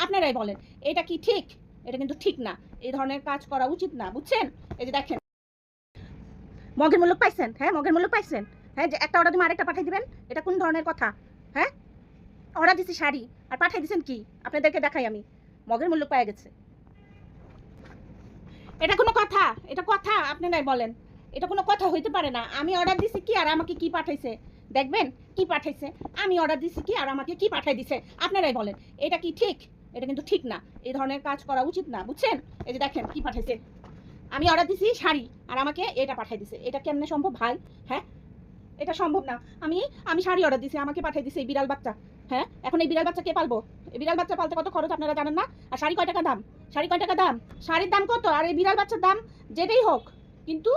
আপনারাই বলেন এটা কি ঠিক? এটা কিন্তু ঠিক না। এই ধরনের কাজ করা উচিত না, বুঝছেন? এই যে দেখেন, মগের মূল্য পাইছেন? হ্যাঁ, মগের মূল্য পাইছেন? হ্যাঁ, যে একটা অর্ডার তুমি আরেকটা পাঠিয়ে দিবেন, এটা কোন ধরনের কথা? হ্যাঁ, অর্ডার দিছি শাড়ি আর পাঠিয়ে দিছেন কি? আপনাদেরকে দেখাই আমি, মগের মূল্য পাওয়া গেছে। এটা কোনো কথা? এটা কথা? আপনারাই বলেন। এটা কোনো কথা হইতে পারে না। আমি অর্ডার দিছি কি আর আমাকে কি পাঠাইছে দেখবেন, কি পাঠাইছে। আমি অর্ডার দিছি কি আর আমাকে কি পাঠাই দিছে, আপনারাই বলেন। এটা কি ঠিক? এটা কিন্তু ঠিক না। এই ধরনের কাজ করা উচিত না, বুঝছেন? এই যে দেখেন কি পাঠাইছে। আমি অর্ডার দিছি শাড়ি আর আমাকে এটা পাঠাই দিছে। এটা কেমনে সম্ভব ভাই? হ্যাঁ, এটা সম্ভব না। আমি আমি শাড়ি অর্ডার দিছি, আমাকে পাঠিয়ে দিছে এই বিড়াল বাচ্চা। হ্যাঁ, এখন এই বিড়াল বাচ্চা কে পালবো? এই বিড়াল বাচ্চা পালতে কত খরচ আপনারা জানেন না? আর শাড়ি কয় টাকা দাম? শাড়ি কয় টাকা দাম? শাড়ির দাম কত? আর এই বিড়াল বাচ্চার দাম যেটাই হোক, কিন্তু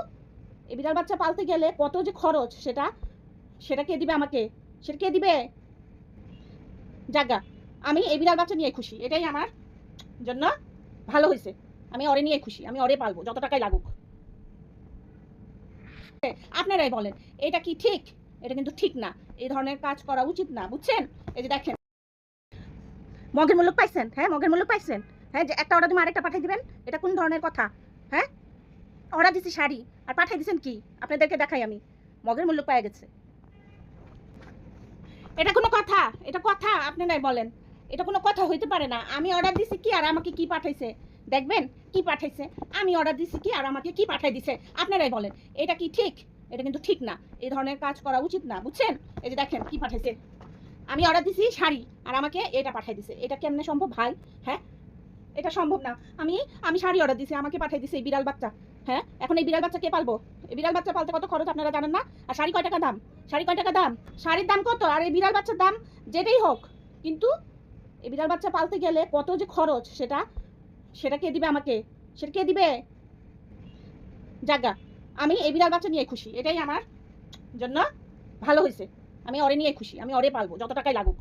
এই বিড়াল বাচ্চা পালতে গেলে কত যে খরচ, সেটা সেটা কে দিবে আমাকে? সেটা কে দিবে? জাগা, আমি এই বিড়াল বাচ্চা নিয়ে খুশি। এটাই আমার জন্য ভালো হয়েছে। আমি ওরে নিয়ে খুশি। আমি ওরে পালবো যত টাকাই লাগুক। আপনারাই বলেন এটা কি ঠিক? এটা কিন্তু ঠিক না। এই ধরনের কাজ করা উচিত না, বুঝছেন? এই যে দেখেন, মগের মূল্য পাইছেন? হ্যাঁ, মগের মূল্য পাইছেন? হ্যাঁ, যে একটা অর্ডার তুমি আরেকটা পাঠিয়ে দিবেন, এটা কোন ধরনের কথা? হ্যাঁ, অর্ডার দিছি শাড়ি আর পাঠিয়ে দিছেন কি? আপনাদেরকে দেখাই আমি, মগের মূল্য পাওয়া গেছে। এটা কোনো কথা? এটা কথা? আপনারাই বলেন। এটা কোনো কথা হইতে পারে না। আমি অর্ডার দিছি কি আর আমাকে কি পাঠাইছে দেখবেন, কি পাঠাইছে। আমি অর্ডার দিছি কি আর আমাকে কি পাঠাই দিছে, আপনারাই বলেন। এটা কি ঠিক? এটা কিন্তু ঠিক না। এই ধরনের কাজ করা উচিত না, বুঝছেন? এই যে দেখেন কি পাঠাইছে। আমি অর্ডার দিছি শাড়ি আর আমাকে এটা পাঠাই দিছে। এটা কেমনে সম্ভব ভাই? হ্যাঁ, এটা সম্ভব না। আমি আমি শাড়ি অর্ডার দিছি, আমাকে পাঠিয়ে দিছে এই বিড়াল বাচ্চা। হ্যাঁ, এখন এই বিড়াল বাচ্চা কে পালবো? এই বিড়াল বাচ্চা পালতে কত খরচ আপনারা জানেন না? আর শাড়ি কয় টাকা দাম? শাড়ি কয় টাকা দাম? শাড়ির দাম কত? আর এই বিড়াল বাচ্চার দাম যেটাই হোক, কিন্তু এই বিড়াল বাচ্চা পালতে গেলে কত যে খরচ, সেটা সেটা কে দিবে আমাকে? সেটা কে দিবে? জাগা, আমি এই বিড়াল বাচ্চা নিয়ে খুশি। এটাই আমার জন্য ভালো হয়েছে। আমি ওরে নিয়ে খুশি। আমি ওরে পালবো যত টাকাই লাগুক।